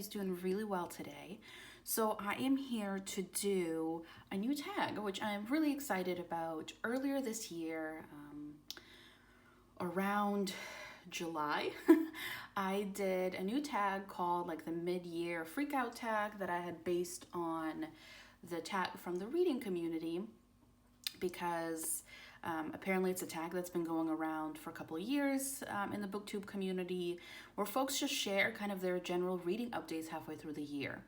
everybody's doing really well today. So I am here to do a new tag, which I'm really excited about. Earlier this year, around July, I did a new tag called like the mid-year freakout tag that I had based on the tag from the reading community because apparently it's a tag that's been going around for a couple of years in the booktube community where folks just share kind of their general reading updates halfway through the year.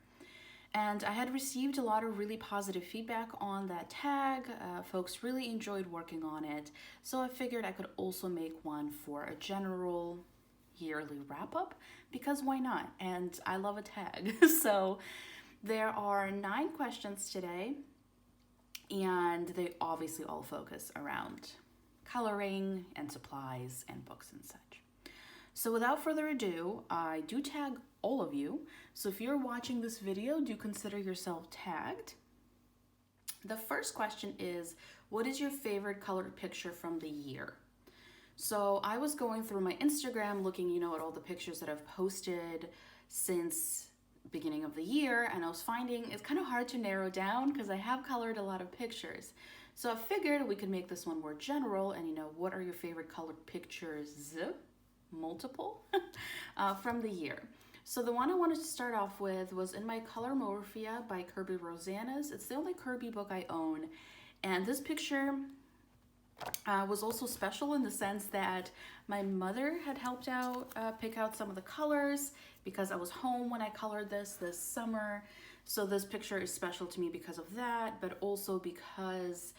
And I had received a lot of really positive feedback on that tag. Folks really enjoyed working on it. So I figured I could also make one for a general yearly wrap-up because why not? And I love a tag. So there are 9 questions today. And they obviously all focus around coloring and supplies and books and such. So without further ado, I do tag all of you. So if you're watching this video, do consider yourself tagged. The first question is, what is your favorite colored picture from the year? So I was going through my Instagram looking, at all the pictures that I've posted since beginning of the year, and I was finding it's kind of hard to narrow down because I have colored a lot of pictures. So I figured we could make this one more general and what are your favorite colored pictures, multiple, from the year. So the one I wanted to start off with was In My Colormorphia by Kirby Rosanas. It's the only Kirby book I own, and this picture was also special in the sense that my mother had helped out pick out some of the colors because I was home when I colored this summer. So this picture is special to me because of that, but also because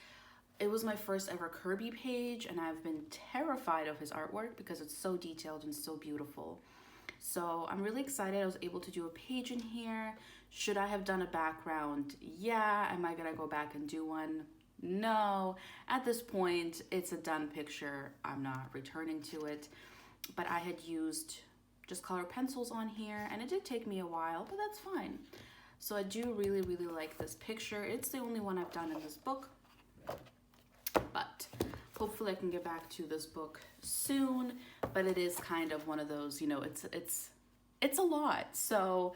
it was my first ever Kirby page and I've been terrified of his artwork because it's so detailed and so beautiful. So I'm really excited I was able to do a page in here. Should I have done a background? Yeah. Am I gonna go back and do one? No, at this point, it's a done picture. I'm not returning to it, but I had used just colored pencils on here and it did take me a while, but that's fine. So I do really, really like this picture. It's the only one I've done in this book, but hopefully I can get back to this book soon, but it is kind of one of those, it's a lot. So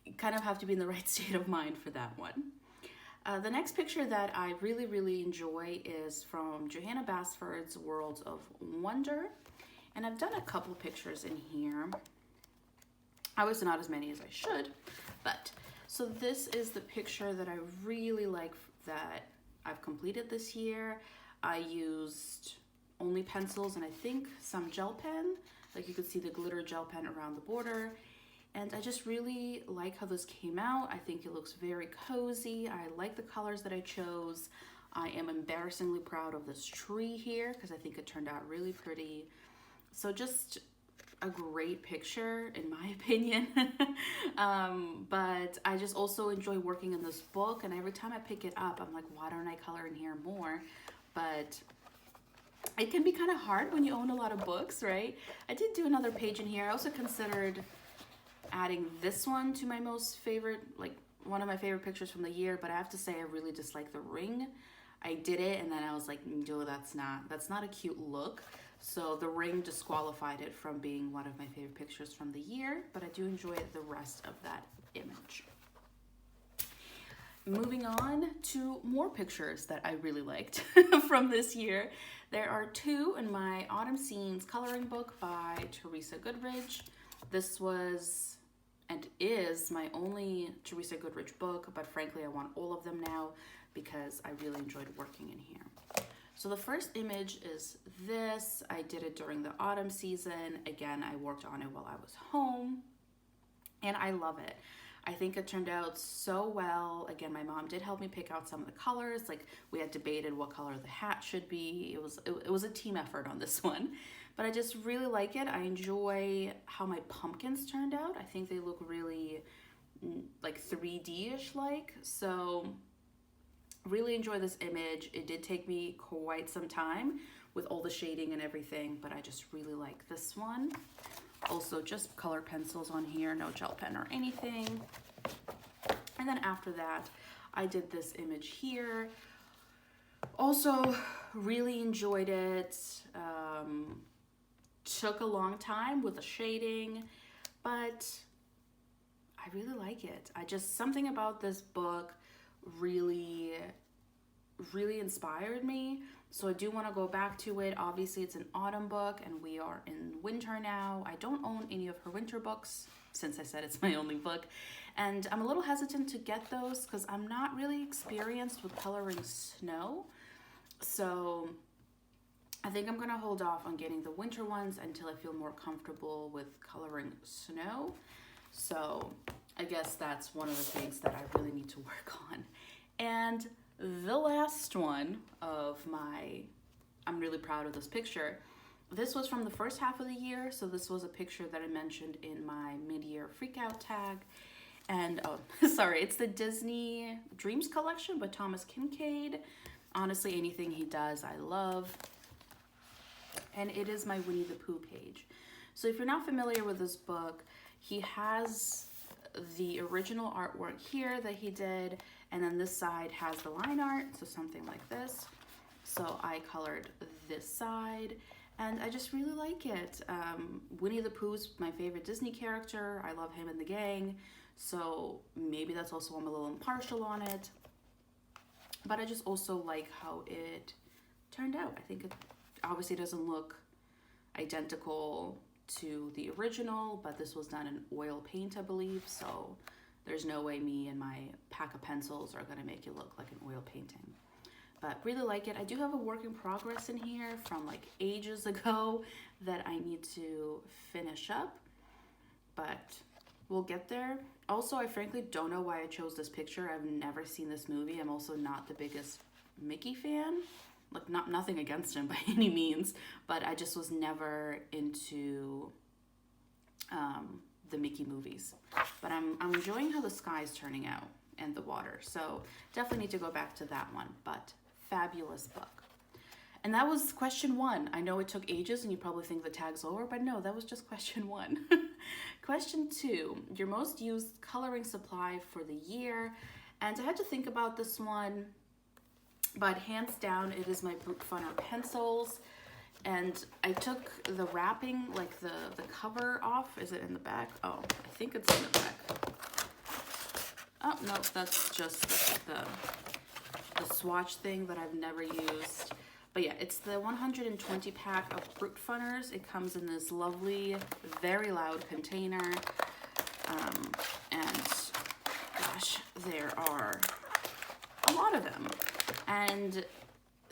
you kind of have to be in the right state of mind for that one. The next picture that I really, really enjoy is from Johanna Basford's Worlds of Wonder. And I've done a couple pictures in here. Obviously not as many as I should, but so this is the picture that I really like that I've completed this year. I used only pencils and I think some gel pen. Like you could see the glitter gel pen around the border. And I just really like how this came out. I think it looks very cozy. I like the colors that I chose. I am embarrassingly proud of this tree here because I think it turned out really pretty. So just a great picture in my opinion. But I just also enjoy working in this book, and every time I pick it up, I'm like, why don't I color in here more? But it can be kind of hard when you own a lot of books, right? I did do another page in here. I also considered adding this one to my most favorite, like one of my favorite pictures from the year, but I have to say I really dislike the ring. I did it and then I was like, no, that's not a cute look. So the ring disqualified it from being one of my favorite pictures from the year, but I do enjoy the rest of that image. Moving on to more pictures that I really liked from this year. There are 2 in my Autumn Scenes coloring book by Teresa Goodridge. This was and is my only Teresa Goodridge book, but frankly I want all of them now because I really enjoyed working in here. So the first image is this. I did it during the autumn season. Again, I worked on it while I was home and I love it. I think it turned out so well. Again, my mom did help me pick out some of the colors. Like we had debated what color the hat should be. It was a team effort on this one, but I just really like it. I enjoy how my pumpkins turned out. I think they look really like 3D-ish like. So really enjoy this image. It did take me quite some time with all the shading and everything, but I just really like this one. Also just colored pencils on here, no gel pen or anything. And then after that, I did this image here. Also really enjoyed it. Took a long time with the shading, but I really like it. Something about this book really, really inspired me. So I do want to go back to it. Obviously, it's an autumn book and we are in winter now. I don't own any of her winter books since I said it's my only book. And I'm a little hesitant to get those because I'm not really experienced with coloring snow. So I think I'm going to hold off on getting the winter ones until I feel more comfortable with coloring snow. So I guess that's one of the things that I really need to work on. And the last one of I'm really proud of this picture. This was from the first half of the year. So this was a picture that I mentioned in my mid-year freakout tag. And sorry, it's the Disney Dreams collection by Thomas Kincaid. Honestly, anything he does, I love. And it is my Winnie the Pooh page. So if you're not familiar with this book, he has the original artwork here that he did, and then this side has the line art, so something like this. So I colored this side, and I just really like it. Winnie the Pooh's my favorite Disney character. I love him and the gang, so maybe that's also why I'm a little impartial on it. But I just also like how it turned out. I think it obviously doesn't look identical to the original, but this was done in oil paint, I believe, so there's no way me and my pack of pencils are gonna make it look like an oil painting. But really like it. I do have a work in progress in here from like ages ago that I need to finish up, but we'll get there. Also, I frankly don't know why I chose this picture. I've never seen this movie. I'm also not the biggest Mickey fan. Like, nothing against him by any means, but I just was never into the Mickey movies. But I'm enjoying how the sky's turning out and the water. So definitely need to go back to that one, but fabulous book. And that was question 1. I know it took ages and you probably think the tag's over, but no, that was just question 1. Question 2, your most used coloring supply for the year. And I had to think about this one, but hands down, it is my Brute Funner pencils. And I took the wrapping, like the cover off. Is it in the back? Oh, I think it's in the back. Oh, no, that's just the swatch thing that I've never used. But yeah, it's the 120 pack of Brute Funners. It comes in this lovely, very loud container. And gosh, there are a lot of them. And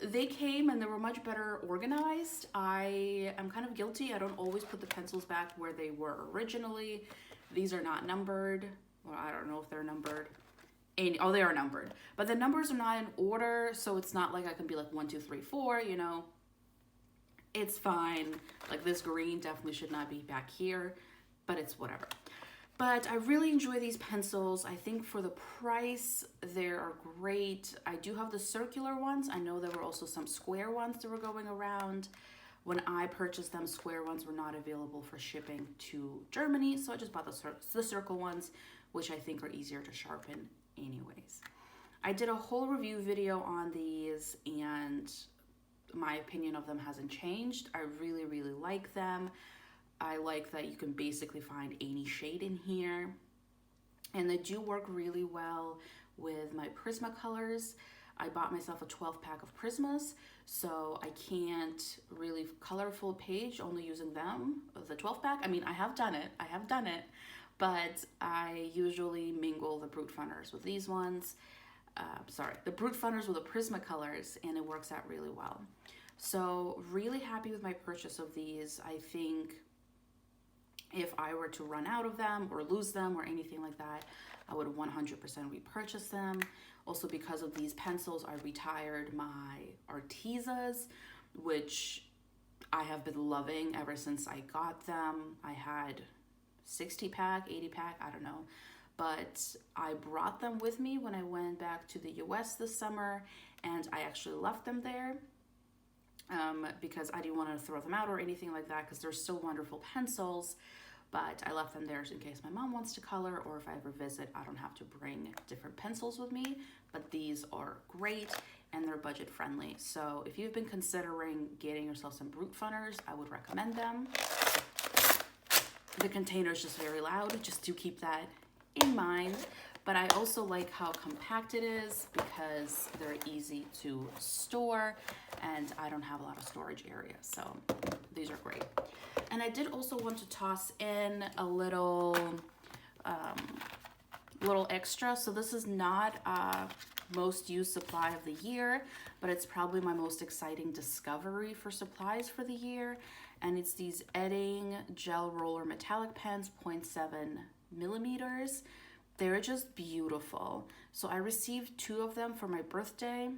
they came and they were much better organized. I am kind of guilty. I don't always put the pencils back where they were originally. These are not numbered. Well, I don't know if they're numbered. Oh, they are numbered. But the numbers are not in order, so it's not like I can be like 1, 2, 3, 4, you know. It's fine. Like this green definitely should not be back here, but it's whatever. But I really enjoy these pencils. I think for the price, they are great. I do have the circular ones. I know there were also some square ones that were going around. When I purchased them, square ones were not available for shipping to Germany, so I just bought the circle ones, which I think are easier to sharpen anyways. I did a whole review video on these, and my opinion of them hasn't changed. I really, really like them. I like that you can basically find any shade in here, and they do work really well with my Prismacolors. I bought myself a 12 pack of Prismas, so I can't really color a full page only using them, the 12 pack. I mean, I have done it, but I usually mingle the Brute Funners with these ones. The Brute Funners with the Prismacolors, and it works out really well. So really happy with my purchase of these. I think if I were to run out of them or lose them or anything like that, I would 100% repurchase them. Also, because of these pencils, I retired my Artezas, which I have been loving ever since I got them. I had 60 pack, 80 pack, I don't know. But I brought them with me when I went back to the US this summer, and I actually left them there because I didn't want to throw them out or anything like that, because they're still wonderful pencils. But I left them there in case my mom wants to color, or if I ever visit, I don't have to bring different pencils with me. But these are great and they're budget friendly. So if you've been considering getting yourself some Brute Funners, I would recommend them. The container is just very loud, just do keep that in mind, but I also like how compact it is because they're easy to store and I don't have a lot of storage area. So these are great. And I did also want to toss in a little extra. So this is not most used supply of the year, but it's probably my most exciting discovery for supplies for the year. And it's these Edding gel roller metallic pens, 0.7 millimeters. They're just beautiful. So I received 2 of them for my birthday.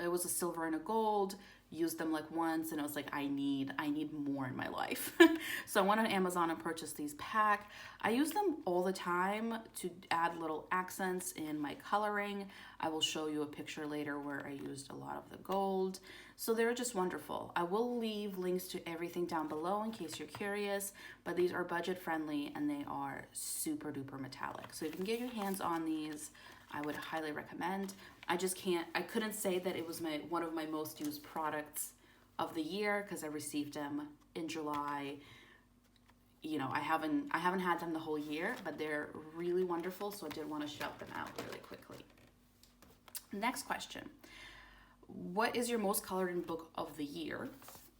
It was a silver and a gold. Used them like once and I was like, I need more in my life. So I went on Amazon and purchased these pack. I use them all the time to add little accents in my coloring. I will show you a picture later where I used a lot of the gold. So they're just wonderful. I will leave links to everything down below in case you're curious, but these are budget friendly and they are super duper metallic. So if you can get your hands on these, I would highly recommend. I couldn't say that it was one of my most used products of the year because I received them in July. You know, I haven't had them the whole year, but they're really wonderful, so I did want to shout them out really quickly. Next question. What is your most colored in book of the year?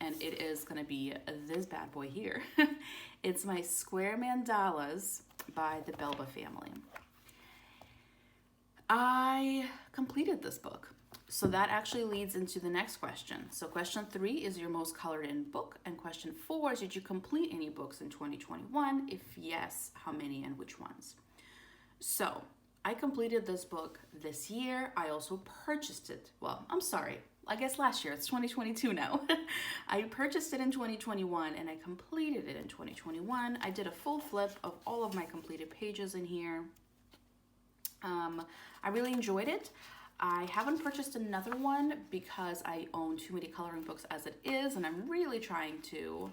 And it is going to be this bad boy here. It's my Square Mandalas by the Belba family. I completed this book. So that actually leads into the next question. So question 3 is your most colored in book. And question 4 is, did you complete any books in 2021? If yes, how many and which ones? So I completed this book this year. I also purchased it. Well, I'm sorry. I guess last year. It's 2022 now. I purchased it in 2021 and I completed it in 2021. I did a full flip of all of my completed pages in here. I really enjoyed it. I haven't purchased another one because I own too many coloring books as it is, and I'm really trying to,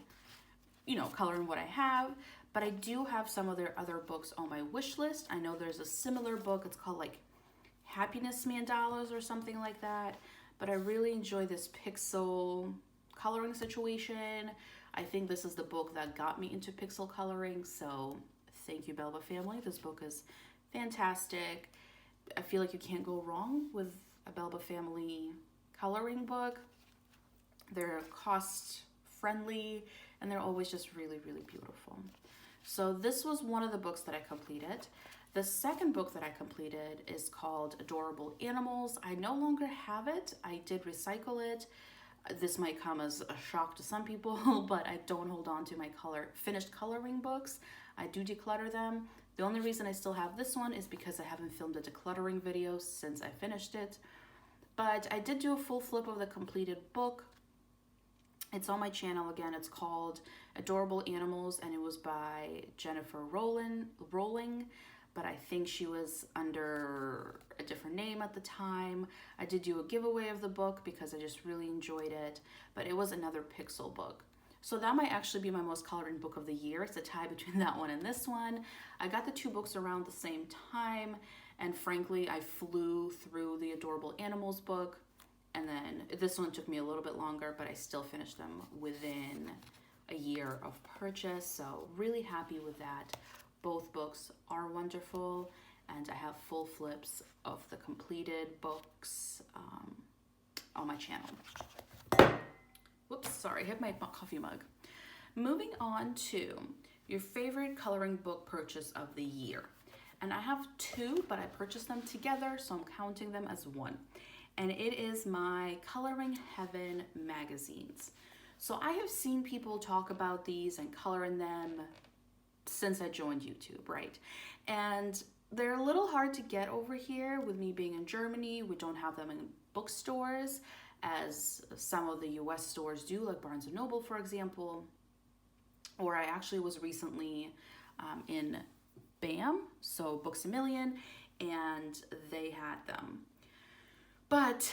color in what I have. But I do have some of their other books on my wish list. I know there's a similar book. It's called like Happiness Mandalas or something like that. But I really enjoy this pixel coloring situation. I think this is the book that got me into pixel coloring. So thank you, Belva family. This book is fantastic. I feel like you can't go wrong with a Belba family coloring book. They're cost friendly and they're always just really, really beautiful. So this was one of the books that I completed. The second book that I completed is called Adorable Animals. I no longer have it. I did recycle it. This might come as a shock to some people, but I don't hold on to my finished coloring books. I do declutter them. The only reason I still have this one is because I haven't filmed a decluttering video since I finished it. But I did do a full flip of the completed book. It's on my channel again. It's called Adorable Animals and it was by Jennifer Rowling, but I think she was under a different name at the time. I did do a giveaway of the book because I just really enjoyed it, but it was another pixel book. So that might actually be my most colored in book of the year. It's a tie between that one and this one. I got the 2 books around the same time, and frankly, I flew through the Adorable Animals book, and then this one took me a little bit longer, but I still finished them within a year of purchase, so really happy with that. Both books are wonderful, and I have full flips of the completed books on my channel. Whoops, sorry, I hit my coffee mug. Moving on to your favorite coloring book purchase of the year. And I have 2, but I purchased them together, so I'm counting them as one. And it is my Coloring Heaven magazines. So I have seen people talk about these and color in them since I joined YouTube, right? And they're a little hard to get over here with me being in Germany. We don't have them in bookstores as some of the US stores do, like Barnes & Noble, for example. Or I actually was recently in BAM, so Books A Million, and they had them. But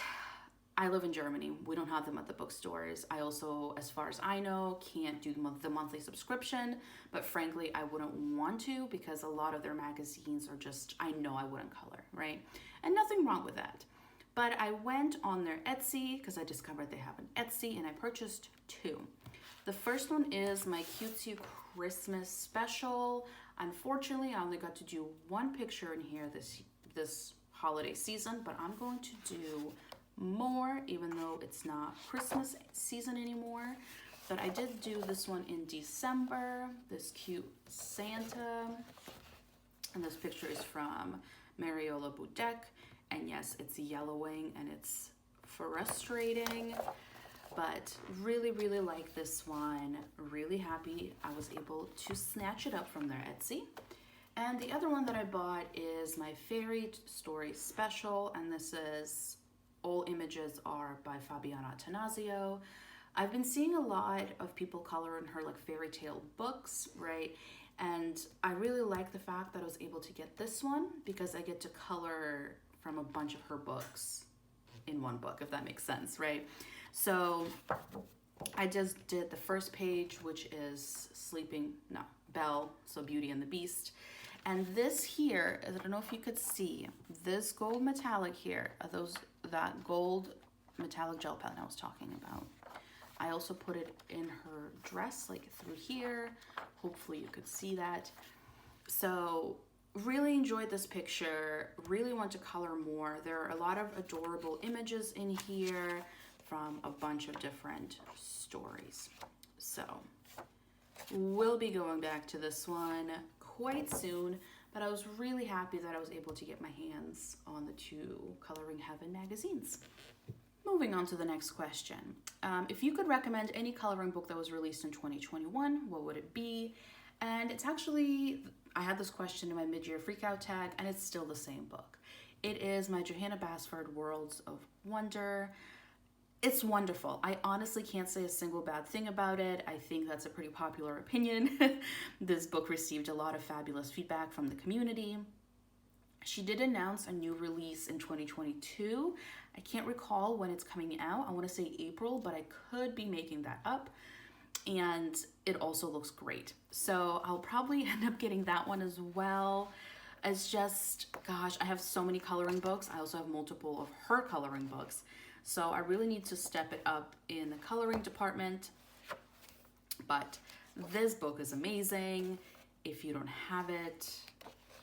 I live in Germany. We don't have them at the bookstores. I also, as far as I know, can't do the monthly subscription, but frankly, I wouldn't want to because a lot of their magazines are just, I know I wouldn't color, right? And nothing wrong with that. But I went on their Etsy because I discovered they have an Etsy and I purchased 2. The first one is my Cutesy Christmas special. Unfortunately, I only got to do one picture in here this holiday season, but I'm going to do more, even though it's not Christmas season anymore. But I did do this one in December, this cute Santa. And this picture is from Mariola Budek. And yes, it's yellowing and it's frustrating, but really, really like this one. Really happy I was able to snatch it up from their Etsy. And the other one that I bought is my Fairy Story Special, and this is all images are by Fabiana Attanasio. I've been seeing a lot of people color in her like fairy tale books, right? And I really like the fact that I was able to get this one because I get to color from a bunch of her books in one book, if that makes sense, right? So I just did the first page, which is Belle, so Beauty and the Beast. And this here, I don't know if you could see, this gold metallic here, that gold metallic gel pen I was talking about. I also put it in her dress, like through here. Hopefully you could see that. So really enjoyed this picture, really want to color more. There are a lot of adorable images in here from a bunch of different stories. So we'll be going back to this one quite soon, but I was really happy that I was able to get my hands on the two Coloring Heaven magazines. Moving on to the next question. If you could recommend any coloring book that was released in 2021, what would it be? And it's actually, I had this question in my mid-year freakout tag, and it's still the same book. It is my Johanna Basford Worlds of Wonder. It's wonderful. I honestly can't say a single bad thing about it. I think that's a pretty popular opinion. This book received a lot of fabulous feedback from the community. She did announce a new release in 2022. I can't recall when it's coming out. I want to say April, but I could be making that up. And it also looks great. So I'll probably end up getting that one as well. It's just, gosh, I have so many coloring books. I also have multiple of her coloring books. So I really need to step it up in the coloring department. But this book is amazing. If you don't have it,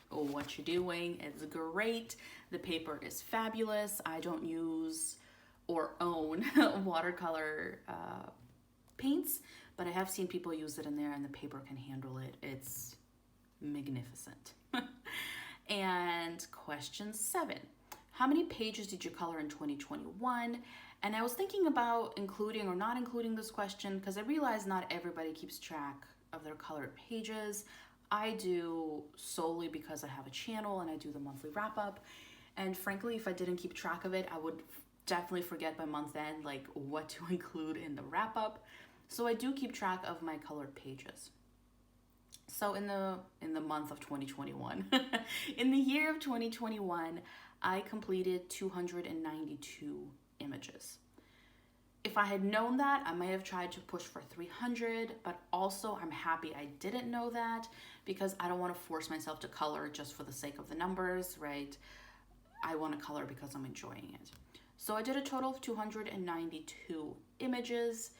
oh, what you're doing, it's great. The paper is fabulous. I don't use or own watercolor paints, but I have seen people use it in there and the paper can handle it. It's magnificent. And question 7. How many pages did you color in 2021? And I was thinking about including or not including this question because I realize not everybody keeps track of their colored pages. I do solely because I have a channel and I do the monthly wrap up. And frankly, if I didn't keep track of it, I would definitely forget by month end, like what to include in the wrap up. So I do keep track of my colored pages. So in the month of 2021, in the year of 2021, I completed 292 images. If I had known that, I might have tried to push for 300, but also I'm happy I didn't know that because I don't want to force myself to color just for the sake of the numbers, right? I want to color because I'm enjoying it. So I did a total of 292 images,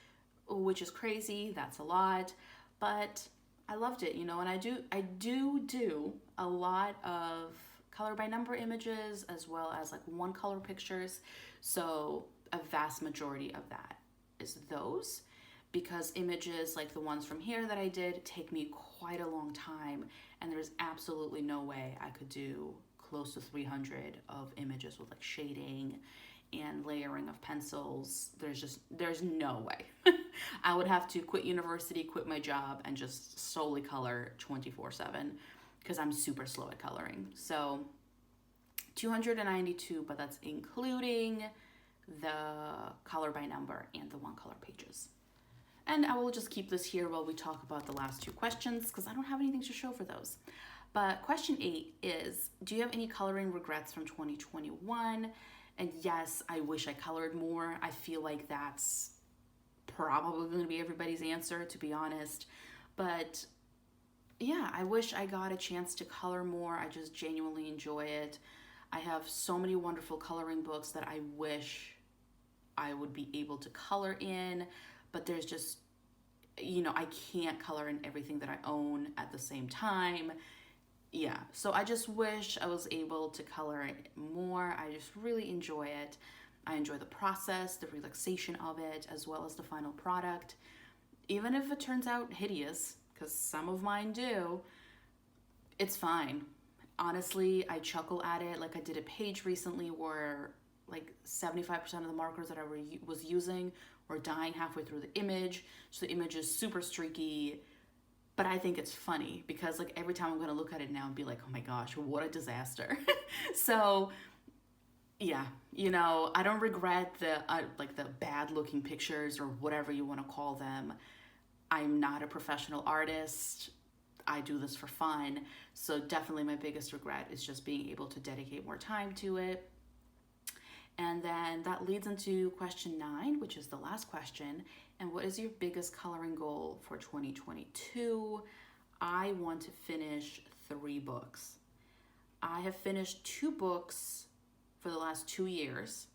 which is crazy. That's a lot, but I loved it, you know, and I do a lot of color by number images as well as like one color pictures. So a vast majority of that is those, because images like the ones from here that I did take me quite a long time, and there's absolutely no way I could do close to 300 of images with like shading and layering of pencils. There's no way. I would have to quit university, quit my job, and just solely color 24/7 because I'm super slow at coloring. So 292, but that's including the color by number and the one color pages. And I will just keep this here while we talk about the last 2 questions because I don't have anything to show for those. But question 8 is, do you have any coloring regrets from 2021? And yes, I wish I colored more. I feel like that's probably going to be everybody's answer, to be honest. But yeah, I wish I got a chance to color more. I just genuinely enjoy it. I have so many wonderful coloring books that I wish I would be able to color in, but there's just, I can't color in everything that I own at the same time. Yeah, so I just wish I was able to color it more. I just really enjoy it. I enjoy the process, the relaxation of it, as well as the final product. Even if it turns out hideous, because some of mine do, it's fine. Honestly, I chuckle at it. Like I did a page recently where like 75% of the markers that I was using were dying halfway through the image. So the image is super streaky. But I think it's funny because like every time I'm going to look at it now and be like, oh my gosh, what a disaster. So yeah, I don't regret the like the bad looking pictures or whatever you want to call them. I'm not a professional artist. I do this for fun. So definitely my biggest regret is just being able to dedicate more time to it. And then that leads into question 9, which is the last question. And what is your biggest coloring goal for 2022? I want to finish 3 books. I have finished 2 books for the last 2 years.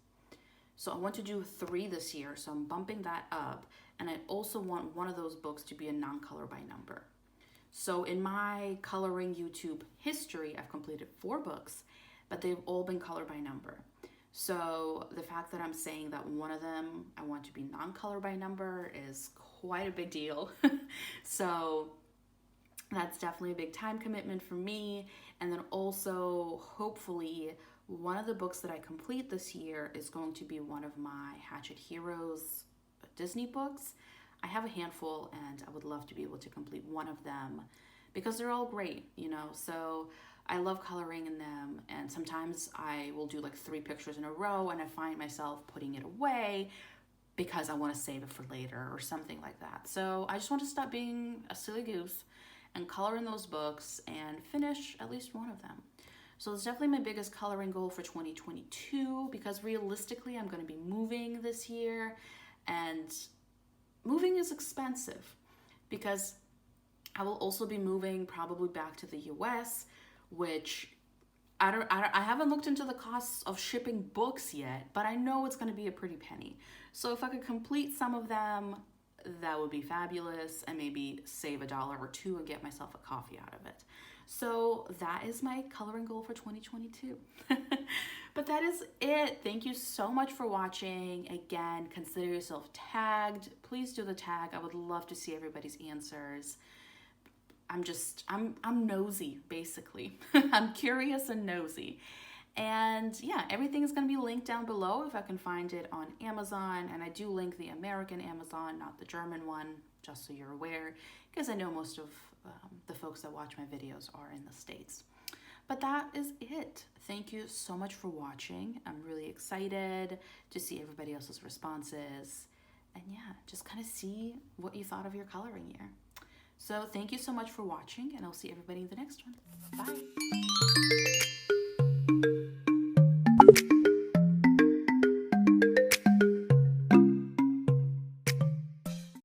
So I want to do 3 this year. So I'm bumping that up. And I also want one of those books to be a non-color by number. So in my coloring YouTube history, I've completed 4 books, but they've all been color by number. So the fact that I'm saying that one of them I want to be non-color by number is quite a big deal. So that's definitely a big time commitment for me. And then also, hopefully, one of the books that I complete this year is going to be one of my Hatchet Heroes Disney books. I have a handful and I would love to be able to complete one of them because they're all great, so I love coloring in them, and sometimes I will do like 3 pictures in a row and I find myself putting it away because I want to save it for later or something like that. So I just want to stop being a silly goose and color in those books and finish at least one of them. So it's definitely my biggest coloring goal for 2022 because realistically I'm going to be moving this year, and moving is expensive because I will also be moving probably back to the US, which I haven't looked into the costs of shipping books yet, but I know it's going to be a pretty penny. So if I could complete some of them, that would be fabulous, and maybe save $1 or 2 and get myself a coffee out of it. So that is my coloring goal for 2022. But that is it. Thank you so much for watching. Again, consider yourself tagged. Please do the tag. I would love to see everybody's answers. I'm nosy, basically. I'm curious and nosy. And yeah, everything is going to be linked down below if I can find it on Amazon. And I do link the American Amazon, not the German one, just so you're aware, because I know most of the folks that watch my videos are in the States. But that is it. Thank you so much for watching. I'm really excited to see everybody else's responses. And yeah, just kind of see what you thought of your coloring year. So thank you so much for watching, and I'll see everybody in the next one. Bye.